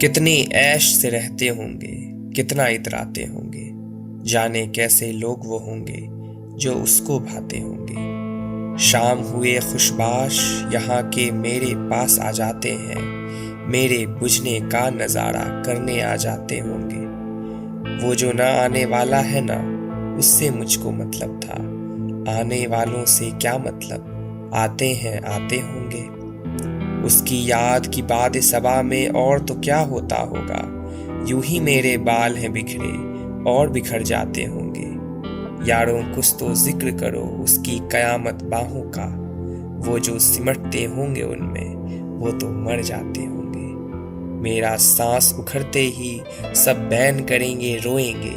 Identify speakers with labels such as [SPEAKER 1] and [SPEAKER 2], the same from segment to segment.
[SPEAKER 1] کتنے عیش سے رہتے ہوں گے، کتنا اتراتے ہوں گے، جانے کیسے لوگ وہ ہوں گے جو اس کو بھاتے ہوں گے۔ شام ہوئے خوشباش یہاں کے میرے پاس آ جاتے ہیں، میرے بجھنے کا نظارہ کرنے آ جاتے ہوں گے۔ وہ جو نہ آنے والا ہے نا، اس سے مجھ کو مطلب تھا، آنے والوں سے کیا مطلب، آتے ہیں آتے ہوں گے۔ اس کی یاد کی باد صبا میں اور تو کیا ہوتا ہوگا، یوں ہی میرے بال ہیں بکھرے اور بکھر جاتے ہوں گے۔ یاروں کچھ تو ذکر کرو اس کی قیامت باہوں کا، وہ جو سمٹتے ہوں گے ان میں وہ تو مر جاتے ہوں گے۔ میرا سانس اکھڑتے ہی سب بین کریں گے روئیں گے،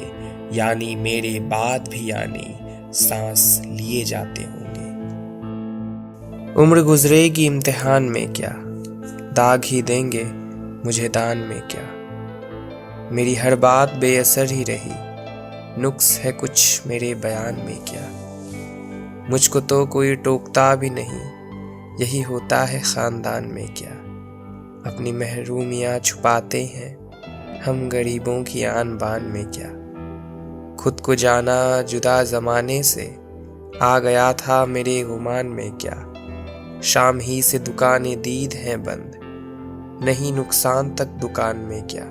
[SPEAKER 1] یعنی میرے بعد بھی یعنی سانس لیے جاتے ہوں گے۔ عمر گزرے گی امتحان میں کیا، داغ ہی دیں گے مجھے دان میں کیا۔ میری ہر بات بے اثر ہی رہی، نقص ہے کچھ میرے بیان میں کیا۔ مجھ کو تو کوئی ٹوکتا بھی نہیں، یہی ہوتا ہے خاندان میں کیا۔ اپنی محرومیاں چھپاتے ہیں ہم غریبوں کی آن بان میں کیا۔ خود کو جانا جدا زمانے سے، آ گیا تھا میرے گمان میں کیا۔ شام ہی سے دکانیں دید ہیں بند، نہیں نقصان تک دکان میں کیا۔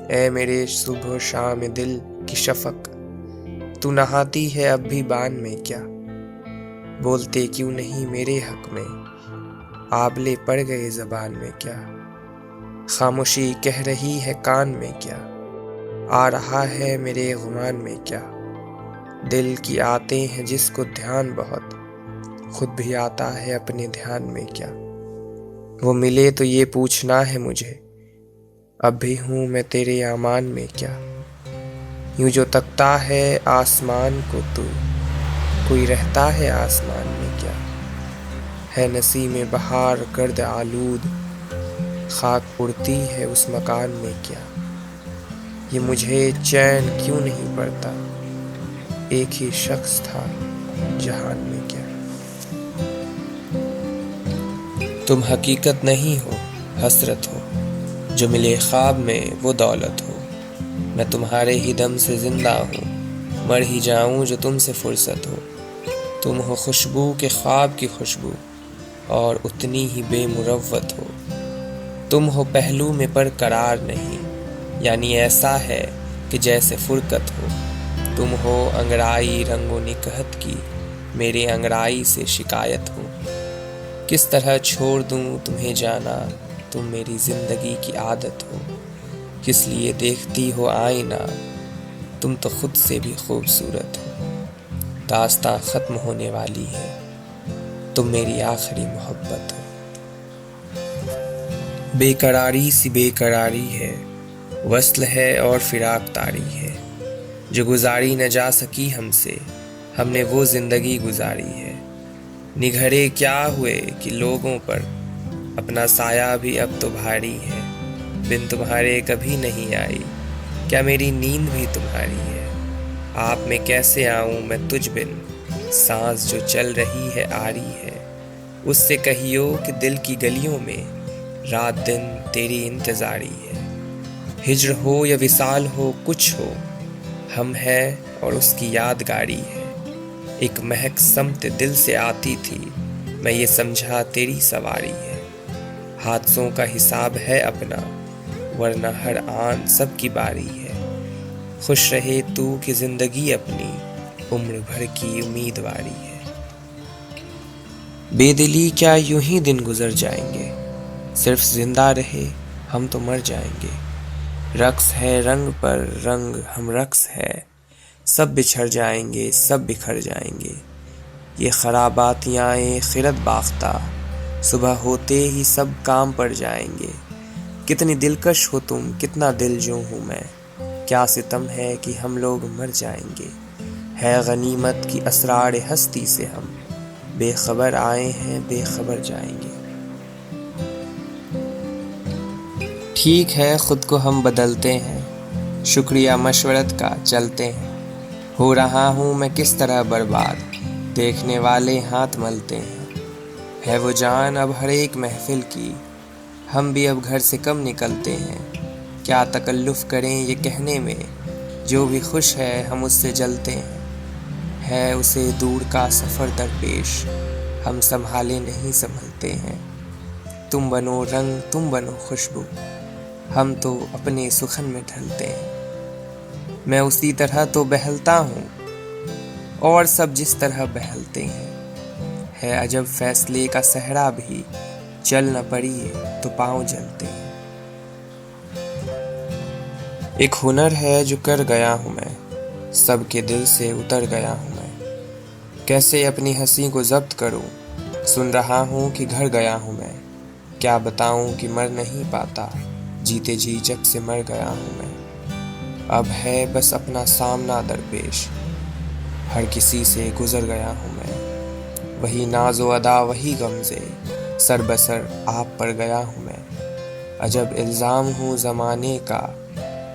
[SPEAKER 1] اے میرے صبح و شام دل کی شفق، تو نہاتی ہے اب بھی بان میں کیا۔ بولتے کیوں نہیں میرے حق میں، آبلے پڑ گئے زبان میں کیا۔ خاموشی کہہ رہی ہے کان میں کیا، آ رہا ہے میرے گمان میں کیا۔ دل کی آتے ہیں جس کو دھیان بہت، خود بھی آتا ہے اپنے دھیان میں کیا۔ وہ ملے تو یہ پوچھنا ہے مجھے، اب بھی ہوں میں تیرے امان میں کیا۔ یوں جو تکتا ہے آسمان کو تو، کوئی رہتا ہے آسمان میں کیا۔ ہے نسیم بہار گرد آلود، خاک اڑتی ہے اس مکان میں کیا۔ یہ مجھے چین کیوں نہیں پڑتا، ایک ہی شخص تھا جہان میں کیا۔ تم حقیقت نہیں ہو حسرت ہو، جو ملے خواب میں وہ دولت ہو۔ میں تمہارے ہی دم سے زندہ ہوں، مر ہی جاؤں جو تم سے فرصت ہو۔ تم ہو خوشبو کے خواب کی خوشبو، اور اتنی ہی بے مروت ہو۔ تم ہو پہلو میں پر قرار نہیں، یعنی ایسا ہے کہ جیسے فرقت ہو۔ تم ہو انگڑائی رنگ و نکہت کی، میرے انگڑائی سے شکایت ہو۔ کس طرح چھوڑ دوں تمہیں جانا، تم میری زندگی کی عادت ہو۔ کس لیے دیکھتی ہو آئینہ، تم تو خود سے بھی خوبصورت ہو۔ داستاں ختم ہونے والی ہے، تم میری آخری محبت ہو۔ بے قراری سی بے قراری ہے، وصل ہے اور فراق طاری ہے۔ جو گزاری نہ جا سکی ہم سے، ہم نے وہ زندگی گزاری ہے۔ نگھرے کیا ہوئے کہ لوگوں پر، اپنا سایہ بھی اب تو بھاری ہے۔ بن تمہارے کبھی نہیں آئی، کیا میری نیند بھی تمہاری ہے۔ آپ میں کیسے آؤں میں تجھ بن، سانس جو چل رہی ہے آری ہے۔ اس سے کہیو کہ دل کی گلیوں میں، رات دن تیری انتظاری ہے۔ ہجر ہو یا وصال ہو کچھ ہو، ہم ہے اور اس کی یادگاری ہے۔ ایک مہک سمت دل سے آتی تھی، میں یہ سمجھا تیری سواری ہے۔ حادثوں کا حساب ہے اپنا، ورنہ ہر آن سب کی باری ہے۔ خوش رہے تو کہ زندگی اپنی، عمر بھر کی امیدواری ہے۔ بے دلی کیا یوں ہی دن گزر جائیں گے، صرف زندہ رہے ہم تو مر جائیں گے۔ رقص ہے رنگ پر رنگ ہم رقص ہے، سب بچھڑ جائیں گے سب بکھر جائیں گے۔ یہ خراباتیاں خرد باختہ، صبح ہوتے ہی سب کام پڑ جائیں گے۔ کتنی دلکش ہو تم کتنا دل جو ہوں میں، کیا ستم ہے کہ ہم لوگ مر جائیں گے۔ ہے غنیمت کی اسرار ہستی سے ہم، بے خبر آئے ہیں بے خبر جائیں گے۔ ٹھیک ہے خود کو ہم بدلتے ہیں، شکریہ مشورت کا چلتے ہیں۔ ہو رہا ہوں میں کس طرح برباد، دیکھنے والے ہاتھ ملتے ہیں۔ ہے وہ جان اب ہر ایک محفل کی، ہم بھی اب گھر سے کم نکلتے ہیں۔ کیا تکلف کریں یہ کہنے میں، جو بھی خوش ہے ہم اس سے جلتے ہیں۔ ہے اسے دور کا سفر درپیش، ہم سنبھالے نہیں سنبھلتے ہیں۔ تم بنو رنگ تم بنو خوشبو، ہم تو اپنے سخن میں ڈھلتے ہیں۔ میں اسی طرح تو بہلتا ہوں اور سب جس طرح بہلتے ہیں۔ ہے عجب فیصلے کا صحرا بھی، چل نہ پڑیے تو پاؤں جلتے ہیں۔ ایک ہنر ہے جو کر گیا ہوں میں، سب کے دل سے اتر گیا ہوں میں۔ کیسے اپنی ہنسی کو ضبط کروں، سن رہا ہوں کہ گھر گیا ہوں میں۔ کیا بتاؤں کہ مر نہیں پاتا، جیتے جی جگ سے مر گیا ہوں میں۔ اب ہے بس اپنا سامنا درپیش، ہر کسی سے گزر گیا ہوں میں۔ وہی ناز و ادا وہی غمزے، سر بسر آپ پر گیا ہوں میں۔ عجب الزام ہوں زمانے کا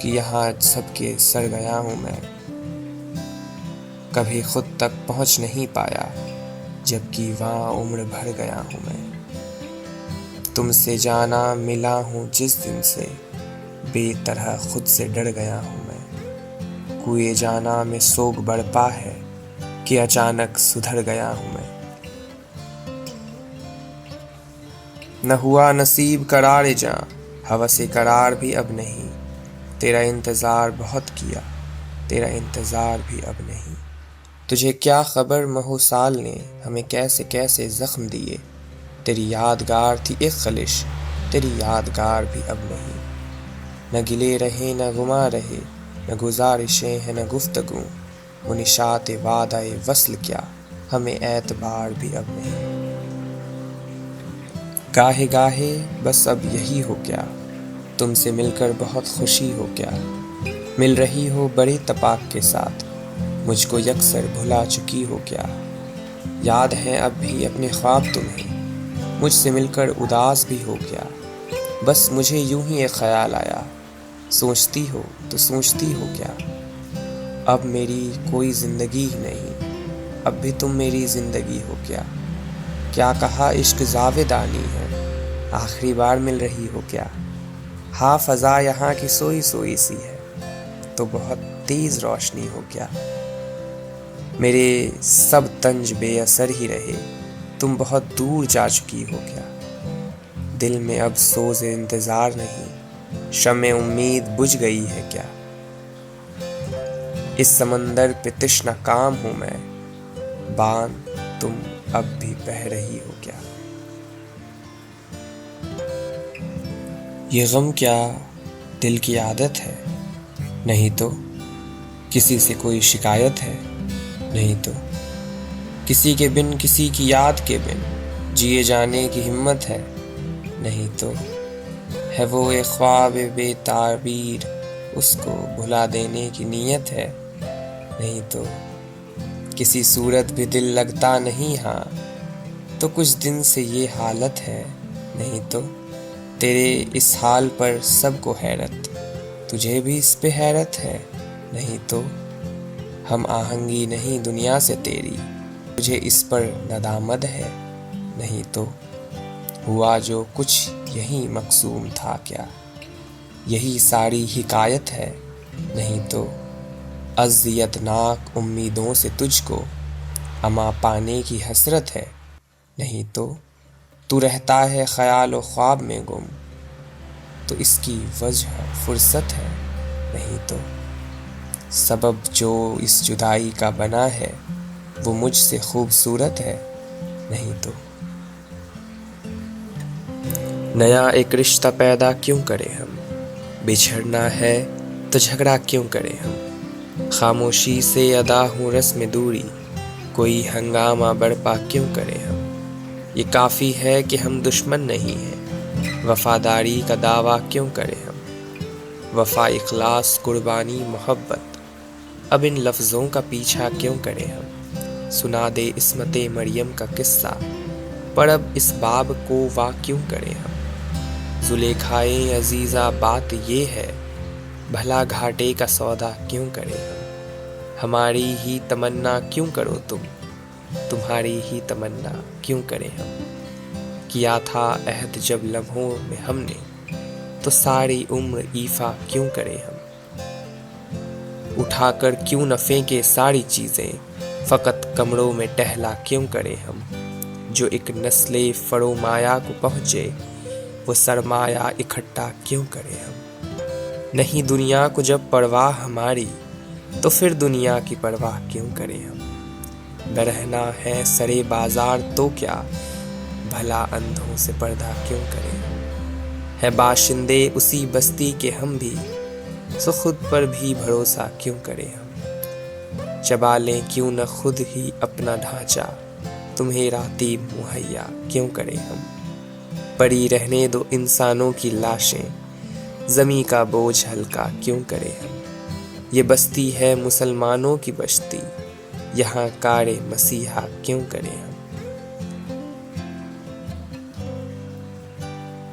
[SPEAKER 1] کہ یہاں سب کے سر گیا ہوں میں۔ کبھی خود تک پہنچ نہیں پایا، جبکہ وہاں عمر بھر گیا ہوں میں۔ تم سے جانا ملا ہوں جس دن سے، بے طرح خود سے ڈر گیا ہوں میں۔ کوئے جانا میں سوگ بڑھپا ہے کہ اچانک سدھر گیا ہوں میں۔ نہ ہوا نصیب قرار جاں، ہوس قرار بھی اب نہیں۔ تیرا انتظار بہت کیا، تیرا انتظار بھی اب نہیں۔ تجھے کیا خبر ماہ و سال نے ہمیں کیسے کیسے زخم دیے۔ تیری یادگار تھی ایک خلش، تیری یادگار بھی اب نہیں۔ نہ گلے رہے نہ گما رہے، نہ گزارشیں ہیں نہ گفتگو۔ وہ نشاط وعدہ وصل کیا، ہمیں اعتبار بھی اب نہیں۔ گاہے گاہے بس اب یہی ہو کیا، تم سے مل کر بہت خوشی ہو کیا۔ مل رہی ہو بڑے تپاک کے ساتھ، مجھ کو یکسر بھلا چکی ہو کیا۔ یاد ہے اب بھی اپنے خواب تمہیں، مجھ سے مل کر اداس بھی ہو کیا۔ بس مجھے یوں ہی ایک خیال آیا، سوچتی ہو تو سوچتی ہو کیا۔ اب میری کوئی زندگی ہی نہیں، اب بھی تم میری زندگی ہو کیا۔ کیا کہا عشق جاویدانی ہے، آخری بار مل رہی ہو کیا۔ ہاں فضا یہاں کی سوئی سوئی سی ہے، تو بہت تیز روشنی ہو کیا۔ میرے سب طنز بے اثر ہی رہے، تم بہت دور جا چکی ہو کیا۔ دل میں اب سوز انتظار نہیں، شمع امید بجھ گئی ہے کیا۔ اس سمندر پہ تشنہ کام ہوں میں، باندھ تم اب بھی بہہ رہی ہو کیا۔ یہ غم کیا دل کی عادت ہے، نہیں تو کسی سے کوئی شکایت ہے، نہیں تو کسی کے بن کسی کی یاد کے بن جیے جانے کی ہمت ہے، نہیں تو ہے وہ ایک خواب بے تعبیر، اس کو بھلا دینے کی نیت ہے، نہیں تو کسی صورت بھی دل لگتا نہیں۔ ہاں تو کچھ دن سے یہ حالت ہے، نہیں تو تیرے اس حال پر سب کو حیرت، تجھے بھی اس پہ حیرت ہے، نہیں تو ہم آہنگی نہیں دنیا سے تیری، تجھے اس پر ندامت ہے، نہیں تو ہوا جو کچھ یہی مقسوم تھا کیا۔ یہی ساری حکایت ہے، نہیں تو اذیت ناک امیدوں سے تجھ کو اما پانے کی حسرت ہے، نہیں تو رہتا ہے خیال و خواب میں گم، تو اس کی وجہ فرصت ہے، نہیں تو سبب جو اس جدائی کا بنا ہے وہ مجھ سے خوبصورت ہے، نہیں تو نیا ایک رشتہ پیدا کیوں کریں ہم، بچھڑنا ہے تو جھگڑا کیوں کریں ہم۔ خاموشی سے ادا ہوں رسم دوری، کوئی ہنگامہ برپا کیوں کریں ہم۔ یہ کافی ہے کہ ہم دشمن نہیں ہیں، وفاداری کا دعویٰ کیوں کریں ہم۔ وفا اخلاص قربانی محبت، اب ان لفظوں کا پیچھا کیوں کریں ہم۔ سنا دے عصمت مریم کا قصہ، پر اب اس باب کو وا کیوں کریں ہم۔ زلیخائے عزیزہ بات یہ ہے، بھلا گھاٹے کا سودا کیوں کریں ہم۔ ہماری ہی تمنا کیوں کرو تم، تمہاری ہی تمنا کیوں کریں ہم۔ کیا تھا عہد جب لمحوں میں ہم نے، تو ساری عمر ایفا کیوں کریں ہم؟ اٹھا کر کیوں نہ پھینکے ساری چیزیں، فقط کمروں میں ٹہلا کیوں کریں ہم؟ جو ایک نسل فرومایہ کو پہنچے، وہ سرمایہ اکٹھا کیوں کریں ہم؟ نہیں دنیا کو جب پرواہ ہماری، تو پھر دنیا کی پرواہ کیوں کریں ہم؟ برہنہ ہے سرے بازار تو کیا، بھلا اندھوں سے پردہ کیوں کریں ہم؟ ہے باشندے اسی بستی کے ہم بھی، سو خود پر بھی بھروسہ کیوں کریں ہم؟ چبا لیں کیوں نہ خود ہی اپنا ڈھانچہ، تمہیں راتب مہیا کیوں کریں ہم؟ پڑی رہنے دو انسانوں کی لاشیں، زمیں کا بوجھ ہلکا کیوں کریں ہم؟ یہ بستی ہے مسلمانوں کی بستی، یہاں کار مسیحا کیوں کریں ہم؟